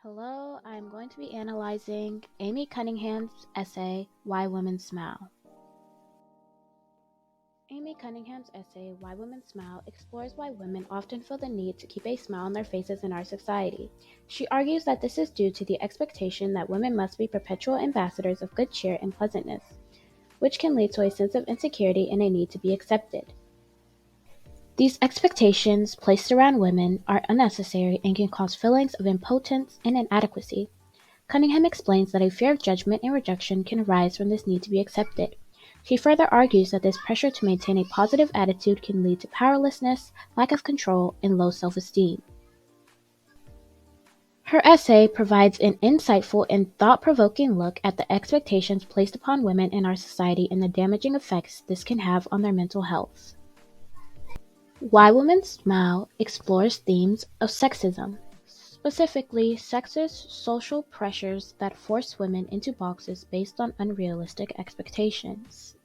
Hello, I'm going to be analyzing Amy Cunningham's essay, Why Women Smile. Amy Cunningham's essay, Why Women Smile, explores why women often feel the need to keep a smile on their faces in our society. She argues that this is due to the expectation that women must be perpetual ambassadors of good cheer and pleasantness, which can lead to a sense of insecurity and a need to be accepted. These expectations placed around women are unnecessary and can cause feelings of impotence and inadequacy. Cunningham explains that a fear of judgment and rejection can arise from this need to be accepted. She further argues that this pressure to maintain a positive attitude can lead to powerlessness, lack of control, and low self-esteem. Her essay provides an insightful and thought-provoking look at the expectations placed upon women in our society and the damaging effects this can have on their mental health. Why Women Smile explores themes of sexism, specifically sexist social pressures that force women into boxes based on unrealistic expectations.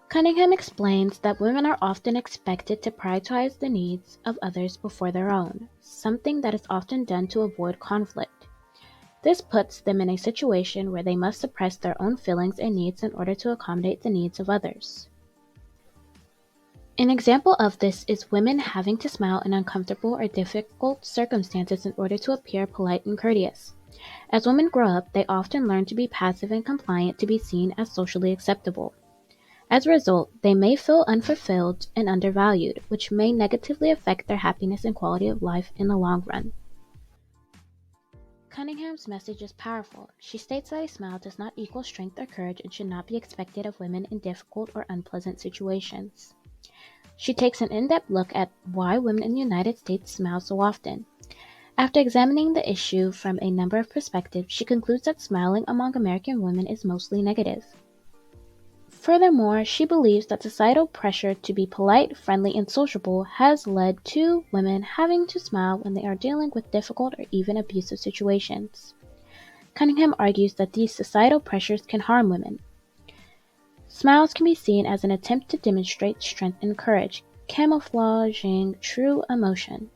Cunningham explains that women are often expected to prioritize the needs of others before their own, something that is often done to avoid conflict. This puts them in a situation where they must suppress their own feelings and needs in order to accommodate the needs of others. An example of this is women having to smile in uncomfortable or difficult circumstances in order to appear polite and courteous. As women grow up, they often learn to be passive and compliant to be seen as socially acceptable. As a result, they may feel unfulfilled and undervalued, which may negatively affect their happiness and quality of life in the long run. Cunningham's message is powerful. She states that a smile does not equal strength or courage and should not be expected of women in difficult or unpleasant situations. She takes an in-depth look at why women in the United States smile so often. After examining the issue from a number of perspectives, she concludes that smiling among American women is mostly negative. Furthermore, she believes that societal pressure to be polite, friendly, and sociable has led to women having to smile when they are dealing with difficult or even abusive situations. Cunningham argues that these societal pressures can harm women. Smiles can be seen as an attempt to demonstrate strength and courage, camouflaging true emotion.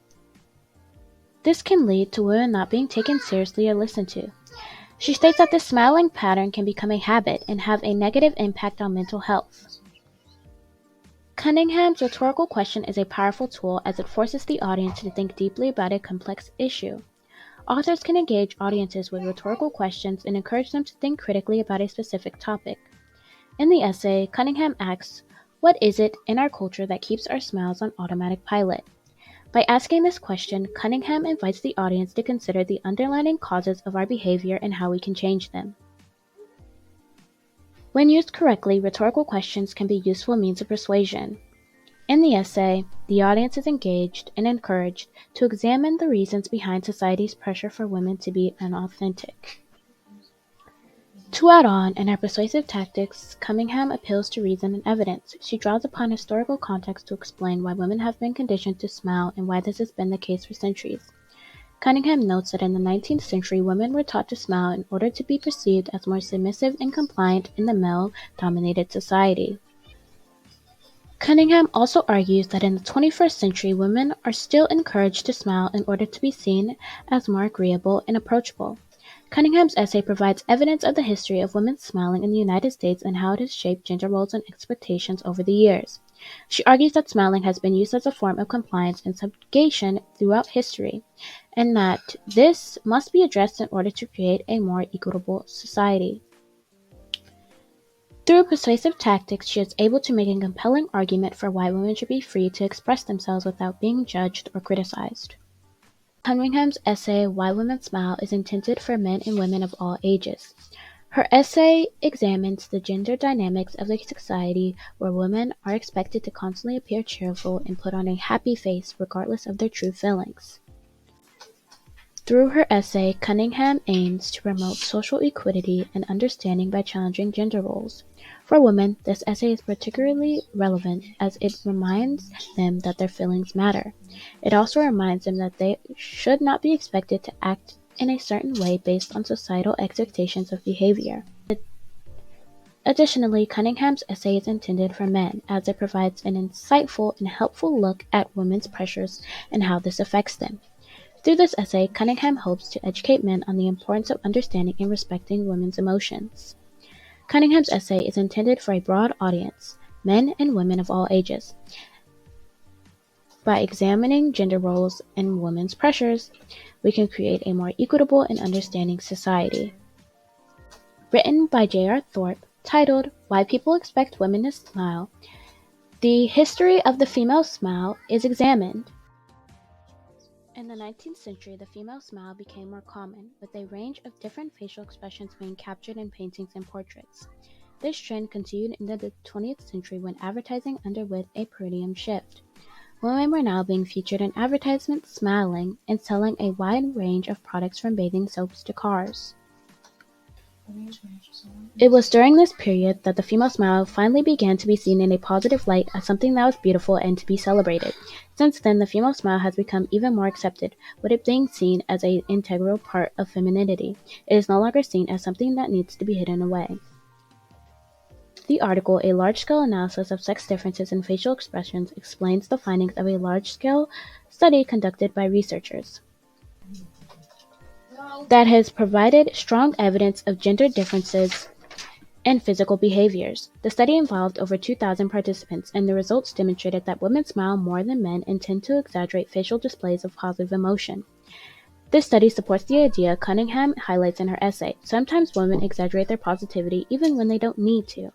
This can lead to women not being taken seriously or listened to. She states that this smiling pattern can become a habit and have a negative impact on mental health. Cunningham's rhetorical question is a powerful tool as it forces the audience to think deeply about a complex issue. Authors can engage audiences with rhetorical questions and encourage them to think critically about a specific topic. In the essay, Cunningham asks, what is it in our culture that keeps our smiles on automatic pilot? By asking this question, Cunningham invites the audience to consider the underlying causes of our behavior and how we can change them. When used correctly, rhetorical questions can be useful means of persuasion. In the essay, the audience is engaged and encouraged to examine the reasons behind society's pressure for women to be inauthentic. To add on, in her persuasive tactics, Cunningham appeals to reason and evidence. She draws upon historical context to explain why women have been conditioned to smile and why this has been the case for centuries. Cunningham notes that in the 19th century, women were taught to smile in order to be perceived as more submissive and compliant in the male-dominated society. Cunningham also argues that in the 21st century, women are still encouraged to smile in order to be seen as more agreeable and approachable. Cunningham's essay provides evidence of the history of women smiling in the United States and how it has shaped gender roles and expectations over the years. She argues that smiling has been used as a form of compliance and subjugation throughout history, and that this must be addressed in order to create a more equitable society. Through persuasive tactics, she is able to make a compelling argument for why women should be free to express themselves without being judged or criticized. Cunningham's essay, Why Women Smile, is intended for men and women of all ages. Her essay examines the gender dynamics of a society where women are expected to constantly appear cheerful and put on a happy face regardless of their true feelings. Through her essay, Cunningham aims to promote social equity and understanding by challenging gender roles. For women, this essay is particularly relevant as it reminds them that their feelings matter. It also reminds them that they should not be expected to act in a certain way based on societal expectations of behavior. Additionally, Cunningham's essay is intended for men, as it provides an insightful and helpful look at women's pressures and how this affects them. Through this essay, Cunningham hopes to educate men on the importance of understanding and respecting women's emotions. Cunningham's essay is intended for a broad audience, men and women of all ages. By examining gender roles and women's pressures, we can create a more equitable and understanding society. Written by J.R. Thorpe, titled Why People Expect Women to Smile, the history of the female smile is examined. In the 19th century, the female smile became more common, with a range of different facial expressions being captured in paintings and portraits. This trend continued into the 20th century when advertising underwent a paradigm shift. Women were now being featured in advertisements smiling and selling a wide range of products from bathing soaps to cars. It was during this period that the female smile finally began to be seen in a positive light as something that was beautiful and to be celebrated. Since then, the female smile has become even more accepted, with it being seen as an integral part of femininity. It is no longer seen as something that needs to be hidden away. The article, A Large-Scale Analysis of Sex Differences in Facial Expressions, explains the findings of a large-scale study conducted by researchers that has provided strong evidence of gender differences in physical behaviors. The study involved over 2,000 participants, and the results demonstrated that women smile more than men and tend to exaggerate facial displays of positive emotion. This study supports the idea Cunningham highlights in her essay. Sometimes women exaggerate their positivity even when they don't need to.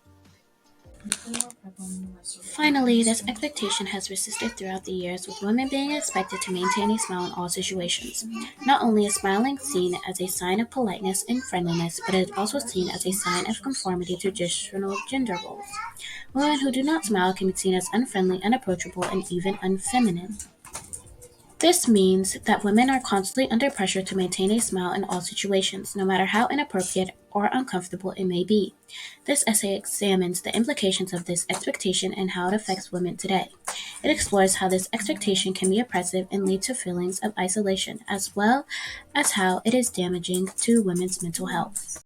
Finally, this expectation has persisted throughout the years, with women being expected to maintain a smile in all situations. Not only is smiling seen as a sign of politeness and friendliness, but it is also seen as a sign of conformity to traditional gender roles. Women who do not smile can be seen as unfriendly, unapproachable, and even unfeminine. This means that women are constantly under pressure to maintain a smile in all situations, no matter how inappropriate or uncomfortable it may be. This essay examines the implications of this expectation and how it affects women today. It explores how this expectation can be oppressive and lead to feelings of isolation, as well as how it is damaging to women's mental health.